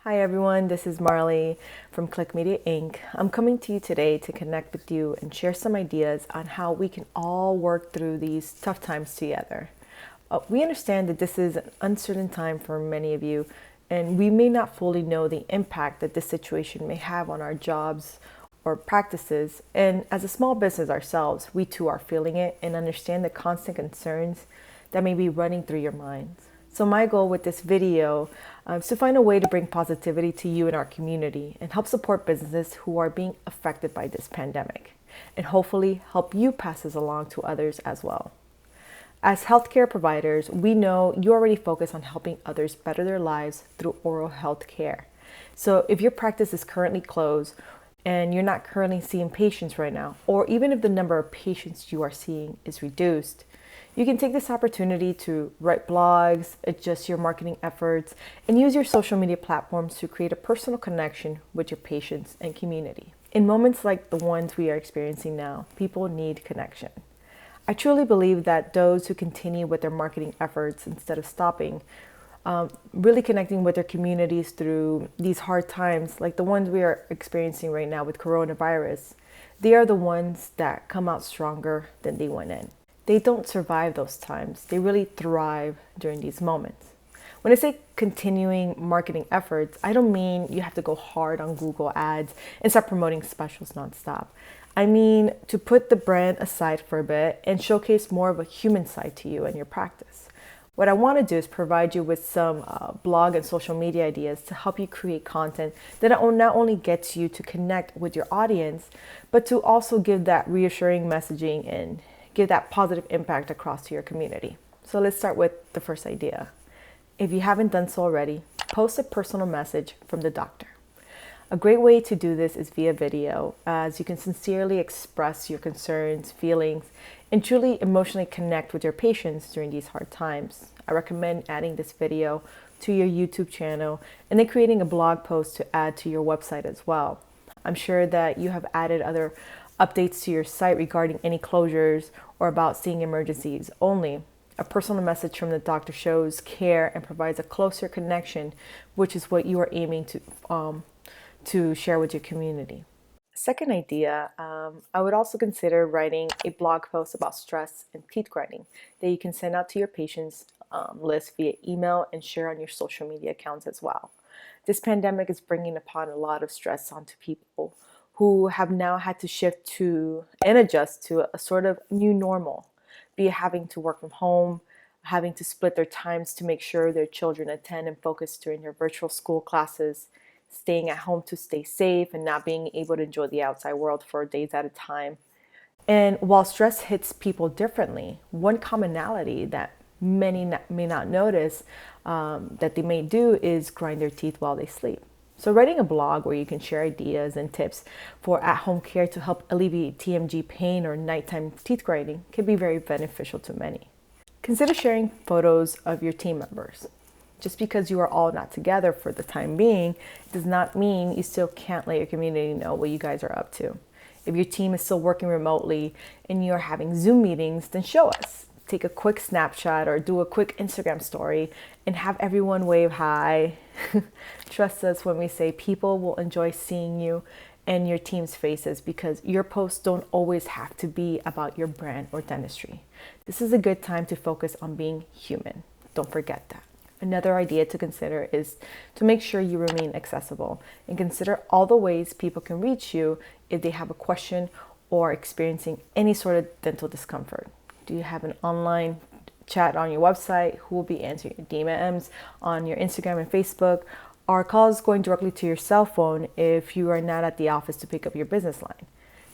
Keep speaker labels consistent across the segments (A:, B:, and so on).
A: Hi everyone, this is Marley from Click Media Inc. I'm coming to you today to connect with you and share some ideas on how we can all work through these tough times together. We understand that this is an uncertain time for many of you, and we may not fully know the impact that this situation may have on our jobs or practices. And as a small business ourselves, we too are feeling it and understand the constant concerns that may be running through your minds. So my goal with this video is to find a way to bring positivity to you and our community and help support businesses who are being affected by this pandemic, and hopefully help you pass this along to others as well. As healthcare providers, we know you already focus on helping others better their lives through oral health care. So if your practice is currently closed and you're not currently seeing patients right now, or even if the number of patients you are seeing is reduced, you can take this opportunity to write blogs, adjust your marketing efforts, and use your social media platforms to create a personal connection with your patients and community. In moments like the ones we are experiencing now, people need connection. I truly believe that those who continue with their marketing efforts instead of stopping, really connecting with their communities through these hard times, like the ones we are experiencing right now with coronavirus, they are the ones that come out stronger than they went in. They don't survive those times. They really thrive during these moments. When I say continuing marketing efforts, I don't mean you have to go hard on Google ads and start promoting specials nonstop. I mean to put the brand aside for a bit and showcase more of a human side to you and your practice. What I want to do is provide you with some blog and social media ideas to help you create content that not only gets you to connect with your audience, but to also give that reassuring messaging and give that positive impact across to your community. So let's start with the first idea. If you haven't done so already, post a personal message from the doctor. A great way to do this is via video, as you can sincerely express your concerns, feelings, and truly emotionally connect with your patients during these hard times. I recommend adding this video to your YouTube channel and then creating a blog post to add to your website as well. I'm sure that you have added other updates to your site regarding any closures or about seeing emergencies only. A personal message from the doctor shows care and provides a closer connection, which is what you are aiming to share with your community. Second idea, I would also consider writing a blog post about stress and teeth grinding that you can send out to your patients list via email and share on your social media accounts as well. This pandemic is bringing upon a lot of stress onto people who have now had to shift to and adjust to a sort of new normal, be it having to work from home, having to split their times to make sure their children attend and focus during their virtual school classes, staying at home to stay safe and not being able to enjoy the outside world for days at a time. And while stress hits people differently, one commonality that many may not notice that they may do is grind their teeth while they sleep. So writing a blog where you can share ideas and tips for at-home care to help alleviate TMG pain or nighttime teeth grinding can be very beneficial to many. Consider sharing photos of your team members. Just because you are all not together for the time being does not mean you still can't let your community know what you guys are up to. If your team is still working remotely and you're having Zoom meetings, then show us. Take a quick snapshot or do a quick Instagram story and have everyone wave hi. Trust us when we say people will enjoy seeing you and your team's faces, because your posts don't always have to be about your brand or dentistry. This is a good time to focus on being human. Don't forget that. Another idea to consider is to make sure you remain accessible and consider all the ways people can reach you if they have a question or experiencing any sort of dental discomfort. Do you have an online chat on your website? Who will be answering your DMs on your Instagram and Facebook? Are calls going directly to your cell phone if you are not at the office to pick up your business line?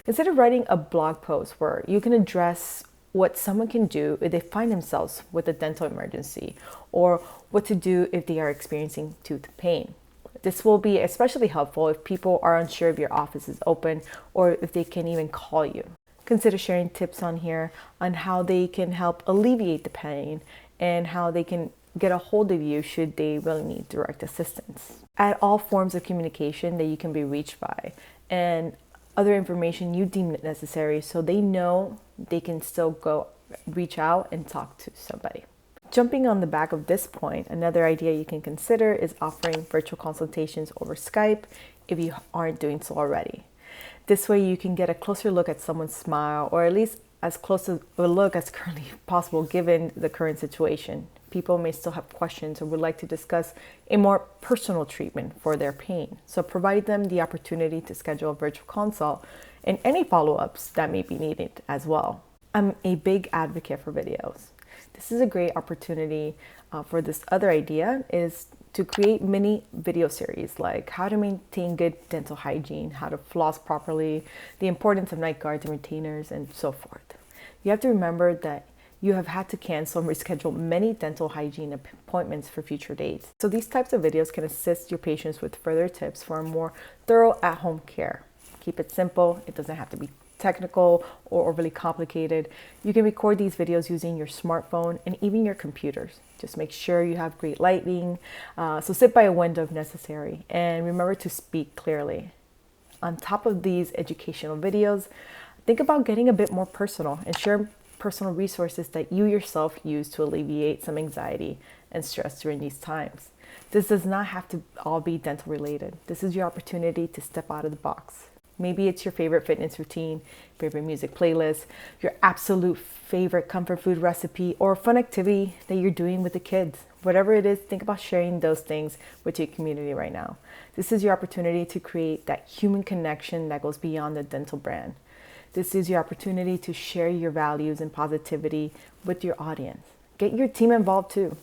A: Consider writing a blog post where you can address what someone can do if they find themselves with a dental emergency, or what to do if they are experiencing tooth pain. This will be especially helpful if people are unsure if your office is open or if they can even call you. Consider sharing tips on here on how they can help alleviate the pain and how they can get a hold of you should they really need direct assistance. Add all forms of communication that you can be reached by and other information you deem necessary so they know they can still go reach out and talk to somebody. Jumping on the back of this point, another idea you can consider is offering virtual consultations over Skype if you aren't doing so already. This way you can get a closer look at someone's smile, or at least as close to a look as currently possible given the current situation. People may still have questions or would like to discuss a more personal treatment for their pain. So provide them the opportunity to schedule a virtual consult and any follow-ups that may be needed as well. I'm a big advocate for videos. This is a great opportunity for this other idea is to create mini video series like how to maintain good dental hygiene, how to floss properly, the importance of night guards and retainers, and so forth. You have to remember that you have had to cancel and reschedule many dental hygiene appointments for future dates. So these types of videos can assist your patients with further tips for a more thorough at-home care. Keep it simple. It doesn't have to be technical or overly complicated. You can record these videos using your smartphone and even your computers. Just make sure you have great lighting, so sit by a window if necessary, and remember to speak clearly. On top of these educational videos, think about getting a bit more personal and share personal resources that you yourself use to alleviate some anxiety and stress during these times. This does not have to all be dental related. This is your opportunity to step out of the box. Maybe it's your favorite fitness routine, favorite music playlist, your absolute favorite comfort food recipe, or a fun activity that you're doing with the kids. Whatever it is, think about sharing those things with your community right now. This is your opportunity to create that human connection that goes beyond the dental brand. This is your opportunity to share your values and positivity with your audience. Get your team involved too.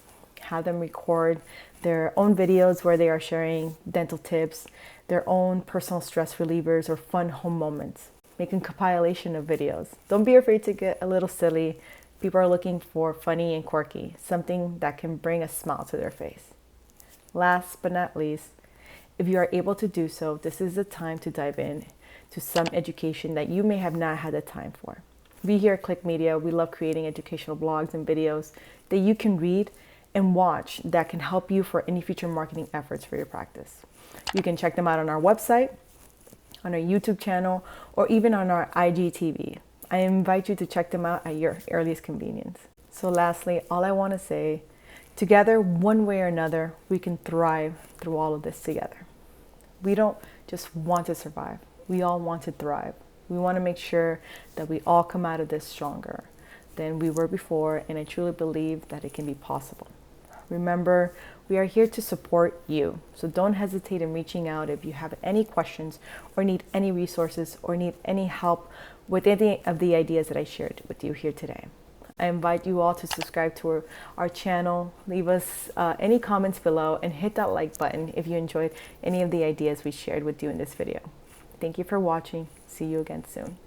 A: Have them record their own videos where they are sharing dental tips, their own personal stress relievers, or fun home moments. Make a compilation of videos. Don't be afraid to get a little silly. People are looking for funny and quirky, something that can bring a smile to their face. Last but not least, if you are able to do so, this is the time to dive in to some education that you may have not had the time for. We here at Click Media, we love creating educational blogs and videos that you can read and watch that can help you for any future marketing efforts for your practice. You can check them out on our website, on our YouTube channel, or even on our IGTV. I invite you to check them out at your earliest convenience. So lastly, all I want to say, together, one way or another, we can thrive through all of this together. We don't just want to survive. We all want to thrive. We want to make sure that we all come out of this stronger than we were before, and I truly believe that it can be possible. Remember, we are here to support you, so don't hesitate in reaching out if you have any questions or need any resources or need any help with any of the ideas that I shared with you here today. I invite you all to subscribe to our channel, leave us any comments below, and hit that like button if you enjoyed any of the ideas we shared with you in this video. Thank you for watching. See you again soon.